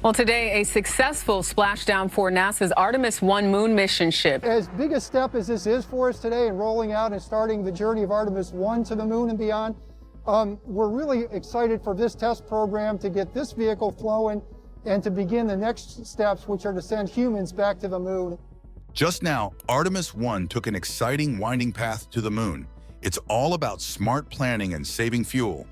Well, today, a successful splashdown for NASA's Artemis 1 moon mission ship. As big a step as this is for us today in rolling out and starting the journey of Artemis 1 to the moon and beyond, we're really excited for this test program to get this vehicle flowing and to begin the next steps, which are to send humans back to the moon. Just now, Artemis 1 took an exciting winding path to the moon. It's all about smart planning and saving fuel.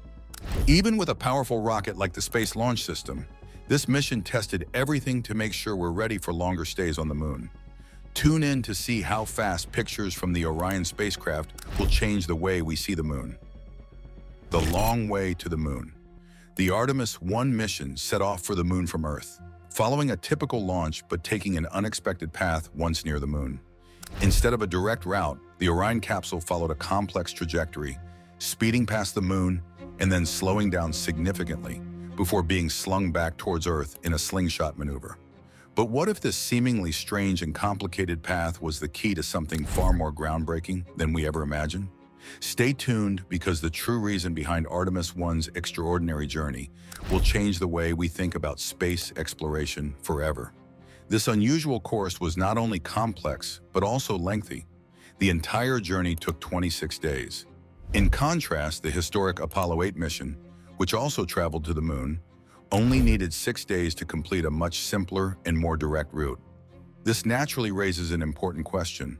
Even with a powerful rocket like the Space Launch System, this mission tested everything to make sure we're ready for longer stays on the moon. Tune in to see how fast pictures from the Orion Spacecraft will change the way we see the moon. The long way to the moon. The Artemis 1 mission set off for the moon from Earth, following a typical launch but taking an unexpected path once near the moon. Instead of a direct route, the Orion capsule followed a complex trajectory, speeding past the moon and then slowing down significantly before being slung back towards Earth in a slingshot maneuver. But what if this seemingly strange and complicated path was the key to something far more groundbreaking than we ever imagined? Stay tuned, because the true reason behind Artemis 1's extraordinary journey will change the way we think about space exploration forever. This unusual course was not only complex, but also lengthy. The entire journey took 26 days. In contrast, the historic Apollo 8 mission, which also traveled to the moon, only needed 6 days to complete a much simpler and more direct route. This naturally raises an important question.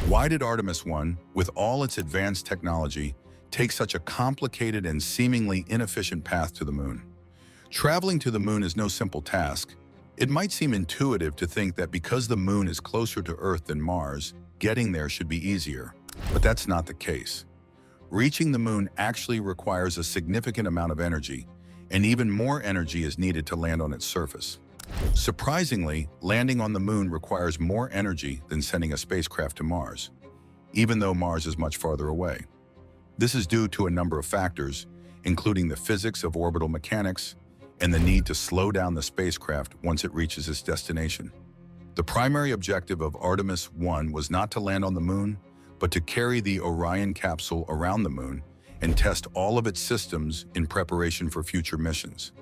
Why did Artemis 1, with all its advanced technology, take such a complicated and seemingly inefficient path to the moon? Traveling to the moon is no simple task. It might seem intuitive to think that because the moon is closer to Earth than Mars, getting there should be easier. But that's not the case. Reaching the moon actually requires a significant amount of energy, and even more energy is needed to land on its surface. Surprisingly, landing on the moon requires more energy than sending a spacecraft to Mars, even though Mars is much farther away. This is due to a number of factors, including the physics of orbital mechanics and the need to slow down the spacecraft once it reaches its destination. The primary objective of Artemis 1 was not to land on the moon, but to carry the Orion capsule around the moon and test all of its systems in preparation for future missions.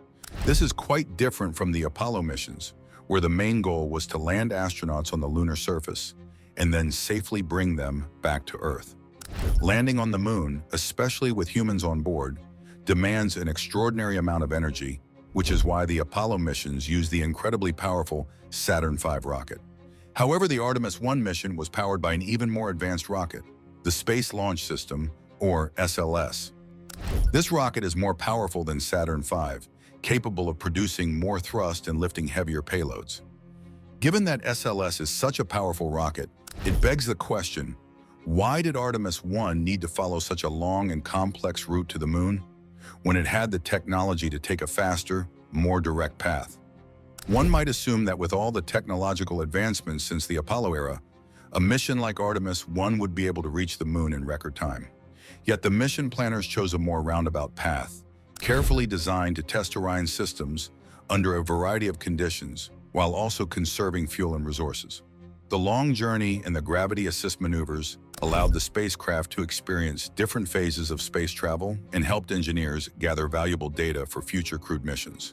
This is quite different from the Apollo missions, where the main goal was to land astronauts on the lunar surface and then safely bring them back to Earth. Landing on the moon, especially with humans on board, demands an extraordinary amount of energy, which is why the Apollo missions use the incredibly powerful Saturn V rocket. However, the Artemis 1 mission was powered by an even more advanced rocket, the Space Launch System, or SLS. This rocket is more powerful than Saturn V, capable of producing more thrust and lifting heavier payloads. Given that SLS is such a powerful rocket, it begs the question, why did Artemis 1 need to follow such a long and complex route to the moon, when it had the technology to take a faster, more direct path? One might assume that with all the technological advancements since the Apollo era, a mission like Artemis 1 would be able to reach the moon in record time. Yet the mission planners chose a more roundabout path, carefully designed to test Orion's systems under a variety of conditions, while also conserving fuel and resources. The long journey and the gravity assist maneuvers allowed the spacecraft to experience different phases of space travel and helped engineers gather valuable data for future crewed missions.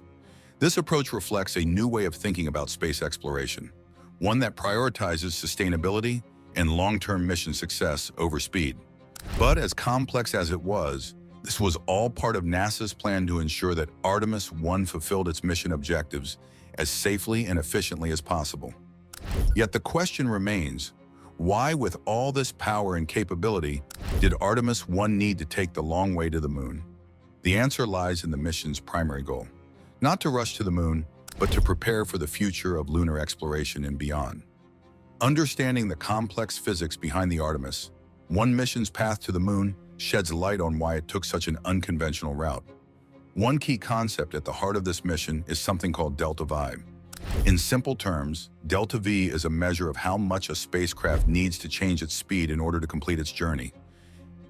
This approach reflects a new way of thinking about space exploration, one that prioritizes sustainability and long-term mission success over speed. But as complex as it was, this was all part of NASA's plan to ensure that Artemis 1 fulfilled its mission objectives as safely and efficiently as possible. Yet the question remains, why, with all this power and capability, did Artemis 1 need to take the long way to the moon? The answer lies in the mission's primary goal. Not to rush to the moon, but to prepare for the future of lunar exploration and beyond. Understanding the complex physics behind the Artemis 1 mission's path to the moon sheds light on why it took such an unconventional route. One key concept at the heart of this mission is something called delta V. In simple terms, delta V is a measure of how much a spacecraft needs to change its speed in order to complete its journey.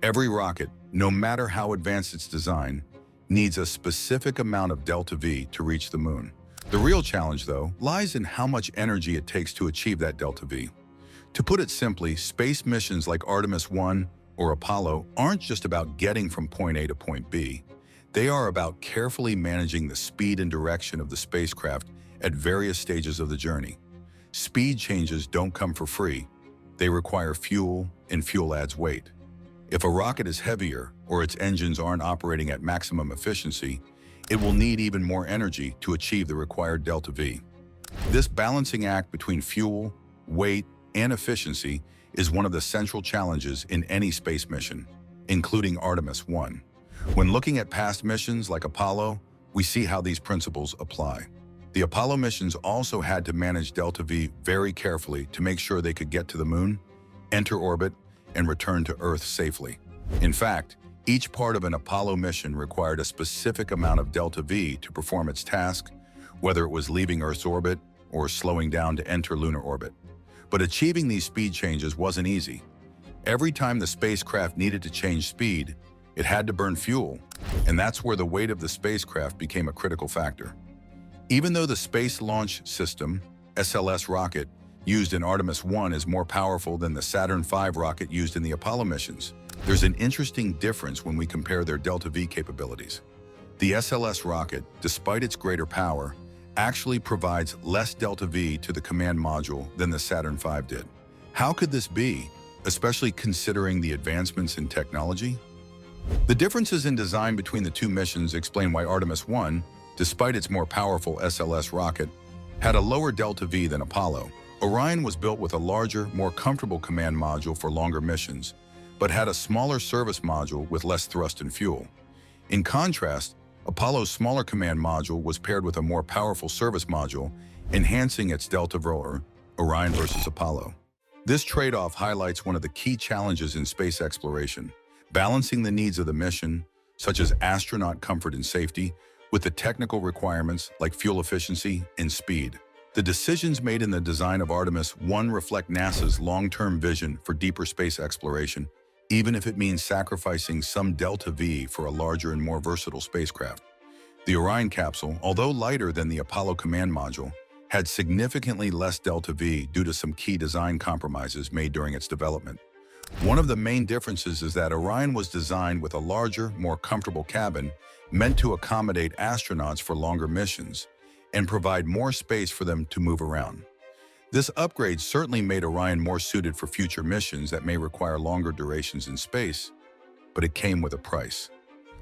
Every rocket, no matter how advanced its design, needs a specific amount of delta V to reach the moon. The real challenge, though, lies in how much energy it takes to achieve that delta V. To put it simply, space missions like Artemis 1 or Apollo aren't just about getting from point A to point B. They are about carefully managing the speed and direction of the spacecraft at various stages of the journey. Speed changes don't come for free. They require fuel, and fuel adds weight. If a rocket is heavier or its engines aren't operating at maximum efficiency, it will need even more energy to achieve the required delta V. This balancing act between fuel, weight, and efficiency is one of the central challenges in any space mission, including Artemis 1. When looking at past missions like Apollo, we see how these principles apply. The Apollo missions also had to manage delta V very carefully to make sure they could get to the moon, enter orbit, and return to Earth safely. In fact, each part of an Apollo mission required a specific amount of delta V to perform its task, whether it was leaving Earth's orbit or slowing down to enter lunar orbit. But achieving these speed changes wasn't easy. Every time the spacecraft needed to change speed, it had to burn fuel, and that's where the weight of the spacecraft became a critical factor. Even though the Space Launch System, SLS rocket, used in Artemis 1 is more powerful than the Saturn V rocket used in the Apollo missions, there's an interesting difference when we compare their delta V capabilities. The SLS rocket, despite its greater power, actually provides less delta V to the command module than the Saturn V did. How could this be, especially considering the advancements in technology? The differences in design between the two missions explain why Artemis 1, despite its more powerful SLS rocket, had a lower delta V than Apollo. Orion was built with a larger, more comfortable command module for longer missions, but had a smaller service module with less thrust and fuel. In contrast, Apollo's smaller command module was paired with a more powerful service module, enhancing its delta V. Orion versus Apollo. This trade-off highlights one of the key challenges in space exploration: balancing the needs of the mission, such as astronaut comfort and safety, with the technical requirements like fuel efficiency and speed. The decisions made in the design of Artemis 1 reflect NASA's long-term vision for deeper space exploration, even if it means sacrificing some delta V for a larger and more versatile spacecraft. The Orion capsule, although lighter than the Apollo command module, had significantly less delta V due to some key design compromises made during its development. One of the main differences is that Orion was designed with a larger, more comfortable cabin meant to accommodate astronauts for longer missions and provide more space for them to move around. This upgrade certainly made Orion more suited for future missions that may require longer durations in space, but it came with a price.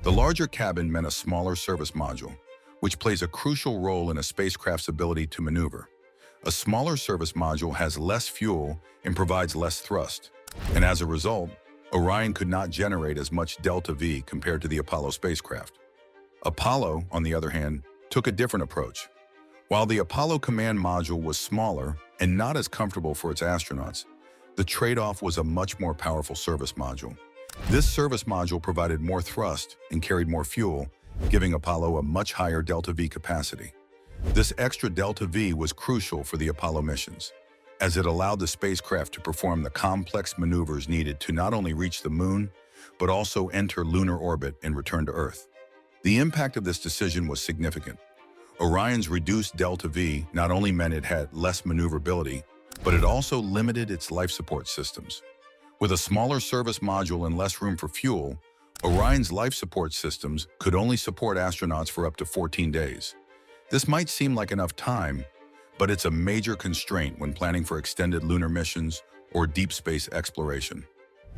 The larger cabin meant a smaller service module, which plays a crucial role in a spacecraft's ability to maneuver. A smaller service module has less fuel and provides less thrust, and as a result, Orion could not generate as much delta V compared to the Apollo spacecraft. Apollo, on the other hand, took a different approach. While the Apollo command module was smaller and not as comfortable for its astronauts, the trade-off was a much more powerful service module. This service module provided more thrust and carried more fuel, giving Apollo a much higher delta V capacity. This extra delta V was crucial for the Apollo missions, as it allowed the spacecraft to perform the complex maneuvers needed to not only reach the moon, but also enter lunar orbit and return to Earth. The impact of this decision was significant. Orion's reduced delta V not only meant it had less maneuverability, but it also limited its life support systems. With a smaller service module and less room for fuel, Orion's life support systems could only support astronauts for up to 14 days. This might seem like enough time, but it's a major constraint when planning for extended lunar missions or deep space exploration.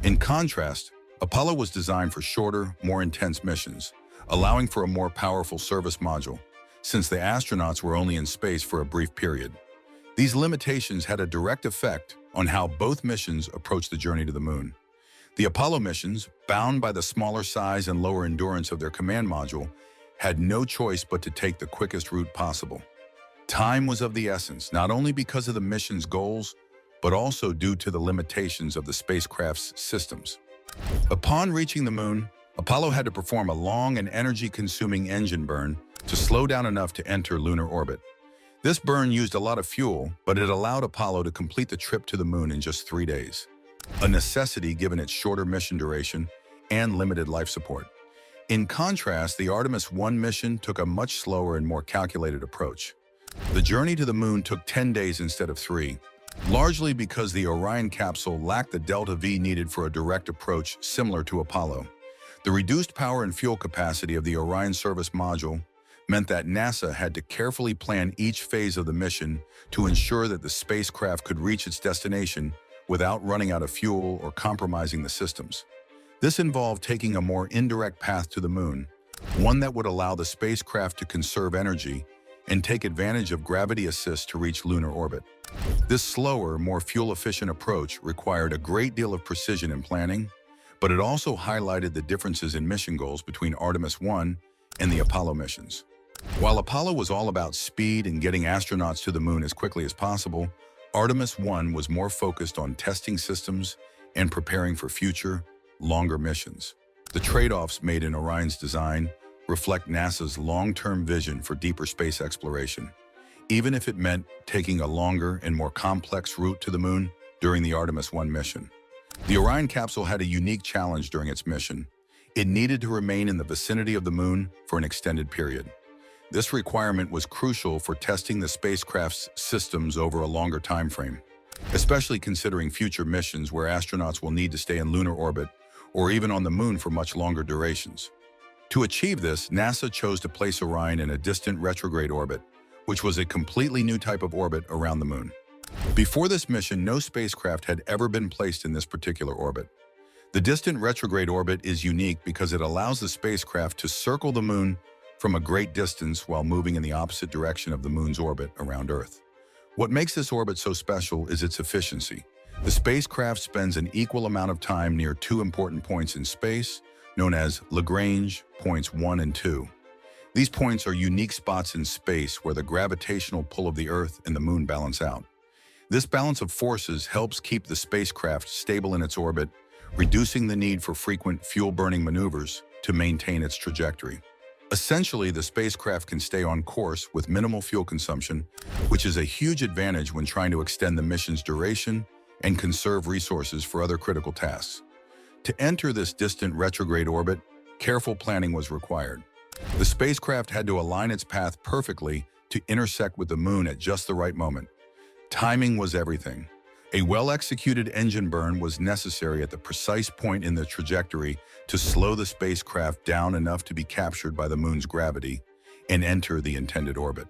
In contrast, Apollo was designed for shorter, more intense missions, allowing for a more powerful service module, since the astronauts were only in space for a brief period. These limitations had a direct effect on how both missions approached the journey to the moon. The Apollo missions, bound by the smaller size and lower endurance of their command module, had no choice but to take the quickest route possible. Time was of the essence, not only because of the mission's goals, but also due to the limitations of the spacecraft's systems. Upon reaching the moon, Apollo had to perform a long and energy-consuming engine burn to slow down enough to enter lunar orbit. This burn used a lot of fuel, but it allowed Apollo to complete the trip to the moon in just 3 days, a necessity given its shorter mission duration and limited life support. In contrast, the Artemis 1 mission took a much slower and more calculated approach. The journey to the moon took 10 days instead of 3, largely because the Orion capsule lacked the delta V needed for a direct approach similar to Apollo. The reduced power and fuel capacity of the Orion service module meant that NASA had to carefully plan each phase of the mission to ensure that the spacecraft could reach its destination without running out of fuel or compromising the systems. This involved taking a more indirect path to the moon, one that would allow the spacecraft to conserve energy and take advantage of gravity assist to reach lunar orbit. This slower, more fuel-efficient approach required a great deal of precision and planning, but it also highlighted the differences in mission goals between Artemis 1 and the Apollo missions. While Apollo was all about speed and getting astronauts to the moon as quickly as possible, Artemis 1 was more focused on testing systems and preparing for future, longer missions. The trade-offs made in Orion's design reflect NASA's long-term vision for deeper space exploration, even if it meant taking a longer and more complex route to the moon during the Artemis 1 mission. The Orion capsule had a unique challenge during its mission. It needed to remain in the vicinity of the moon for an extended period. This requirement was crucial for testing the spacecraft's systems over a longer time frame, especially considering future missions where astronauts will need to stay in lunar orbit or even on the moon for much longer durations. To achieve this, NASA chose to place Orion in a distant retrograde orbit, which was a completely new type of orbit around the moon. Before this mission, no spacecraft had ever been placed in this particular orbit. The distant retrograde orbit is unique because it allows the spacecraft to circle the moon from a great distance while moving in the opposite direction of the moon's orbit around Earth. What makes this orbit so special is its efficiency. The spacecraft spends an equal amount of time near two important points in space, known as Lagrange points 1 and 2. These points are unique spots in space where the gravitational pull of the Earth and the moon balance out. This balance of forces helps keep the spacecraft stable in its orbit, reducing the need for frequent fuel-burning maneuvers to maintain its trajectory. Essentially, the spacecraft can stay on course with minimal fuel consumption, which is a huge advantage when trying to extend the mission's duration and conserve resources for other critical tasks. To enter this distant retrograde orbit, careful planning was required. The spacecraft had to align its path perfectly to intersect with the moon at just the right moment. Timing was everything. A well-executed engine burn was necessary at the precise point in the trajectory to slow the spacecraft down enough to be captured by the moon's gravity and enter the intended orbit.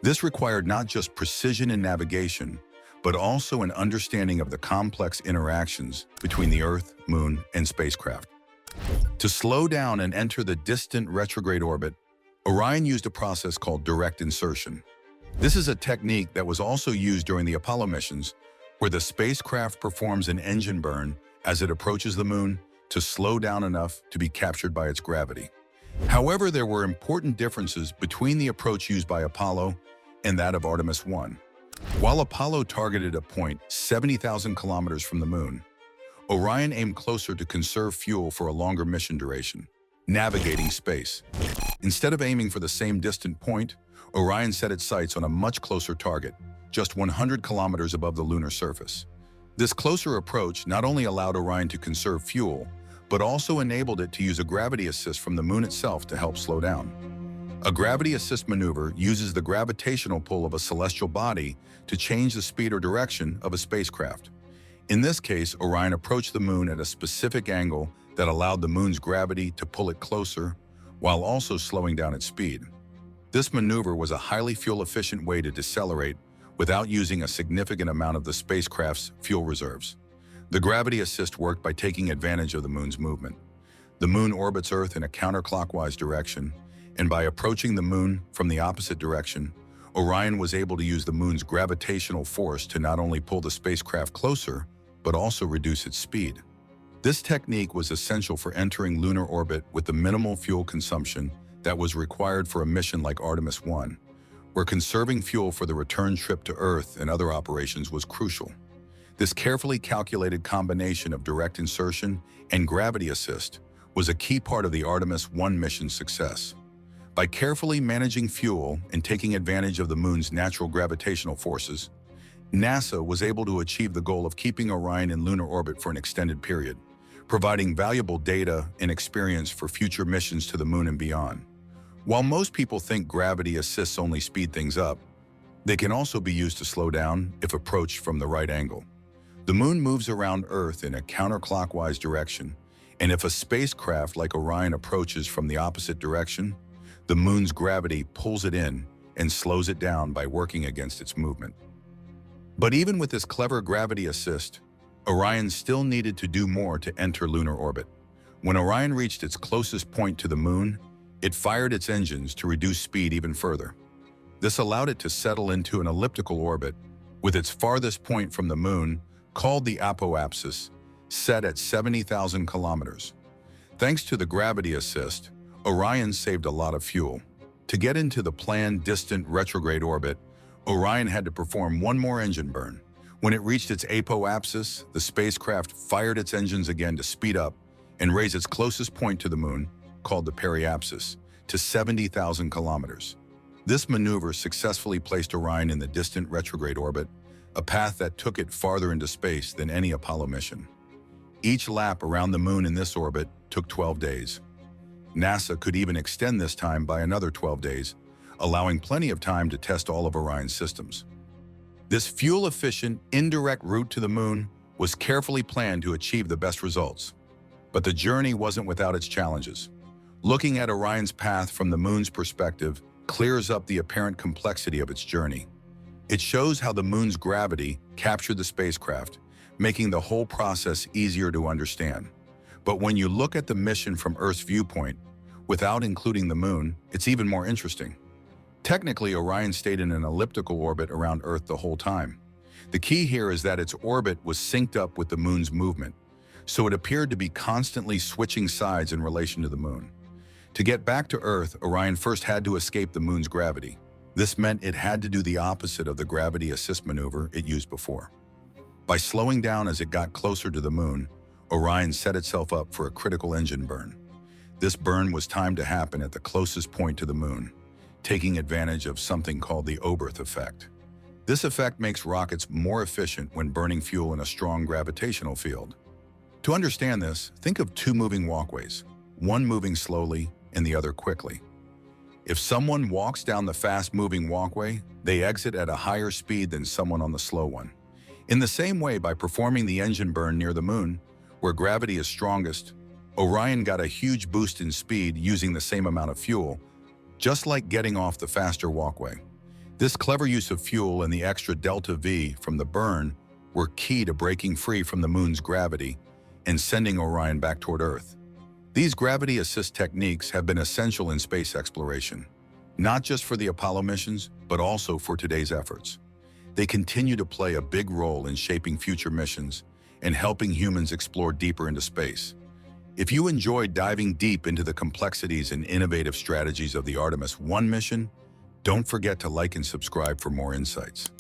This required not just precision in navigation, but also an understanding of the complex interactions between the Earth, Moon, and spacecraft. To slow down and enter the distant retrograde orbit, Orion used a process called direct insertion. This is a technique that was also used during the Apollo missions, where the spacecraft performs an engine burn as it approaches the moon to slow down enough to be captured by its gravity. However, there were important differences between the approach used by Apollo and that of Artemis 1. While Apollo targeted a point 70,000 kilometers from the moon, Orion aimed closer to conserve fuel for a longer mission duration, navigating space. Instead of aiming for the same distant point, Orion set its sights on a much closer target, just 100 kilometers above the lunar surface. This closer approach not only allowed Orion to conserve fuel, but also enabled it to use a gravity assist from the moon itself to help slow down. A gravity assist maneuver uses the gravitational pull of a celestial body to change the speed or direction of a spacecraft. In this case, Orion approached the moon at a specific angle that allowed the moon's gravity to pull it closer, while also slowing down its speed. This maneuver was a highly fuel-efficient way to decelerate without using a significant amount of the spacecraft's fuel reserves. The gravity assist worked by taking advantage of the moon's movement. The moon orbits Earth in a counterclockwise direction, and by approaching the moon from the opposite direction, Orion was able to use the moon's gravitational force to not only pull the spacecraft closer, but also reduce its speed. This technique was essential for entering lunar orbit with the minimal fuel consumption that was required for a mission like Artemis 1, where conserving fuel for the return trip to Earth and other operations was crucial. This carefully calculated combination of direct insertion and gravity assist was a key part of the Artemis 1 mission's success. By carefully managing fuel and taking advantage of the moon's natural gravitational forces, NASA was able to achieve the goal of keeping Orion in lunar orbit for an extended period, providing valuable data and experience for future missions to the moon and beyond. While most people think gravity assists only speed things up, they can also be used to slow down if approached from the right angle. The moon moves around Earth in a counterclockwise direction, and if a spacecraft like Orion approaches from the opposite direction, The moon's gravity pulls it in and slows it down by working against its movement. But even with this clever gravity assist, Orion still needed to do more to enter lunar orbit. When Orion reached its closest point to the moon, it fired its engines to reduce speed even further. This allowed it to settle into an elliptical orbit, with its farthest point from the moon, called the apoapsis, set at 70,000 kilometers. Thanks to the gravity assist, Orion saved a lot of fuel. To get into the planned distant retrograde orbit, Orion had to perform one more engine burn. When it reached its apoapsis, the spacecraft fired its engines again to speed up and raise its closest point to the moon, called the periapsis, to 70,000 kilometers. This maneuver successfully placed Orion in the distant retrograde orbit, a path that took it farther into space than any Apollo mission. Each lap around the moon in this orbit took 12 days. NASA could even extend this time by another 12 days, allowing plenty of time to test all of Orion's systems. This fuel-efficient, indirect route to the moon was carefully planned to achieve the best results. But the journey wasn't without its challenges. Looking at Orion's path from the moon's perspective clears up the apparent complexity of its journey. It shows how the moon's gravity captured the spacecraft, making the whole process easier to understand. But when you look at the mission from Earth's viewpoint, without including the moon, it's even more interesting. Technically, Orion stayed in an elliptical orbit around Earth the whole time. The key here is that its orbit was synced up with the moon's movement, so it appeared to be constantly switching sides in relation to the moon. To get back to Earth, Orion first had to escape the moon's gravity. This meant it had to do the opposite of the gravity assist maneuver it used before. By slowing down as it got closer to the moon, Orion set itself up for a critical engine burn. This burn was timed to happen at the closest point to the moon, taking advantage of something called the Oberth effect. This effect makes rockets more efficient when burning fuel in a strong gravitational field. To understand this, think of two moving walkways, one moving slowly and the other quickly. If someone walks down the fast-moving walkway, they exit at a higher speed than someone on the slow one. In the same way, by performing the engine burn near the moon, where gravity is strongest, Orion got a huge boost in speed using the same amount of fuel, just like getting off the faster walkway. This clever use of fuel and the extra delta V from the burn were key to breaking free from the moon's gravity and sending Orion back toward Earth. These gravity assist techniques have been essential in space exploration, not just for the Apollo missions, but also for today's efforts. They continue to play a big role in shaping future missions and helping humans explore deeper into space. If you enjoyed diving deep into the complexities and innovative strategies of the Artemis 1 mission, don't forget to like and subscribe for more insights.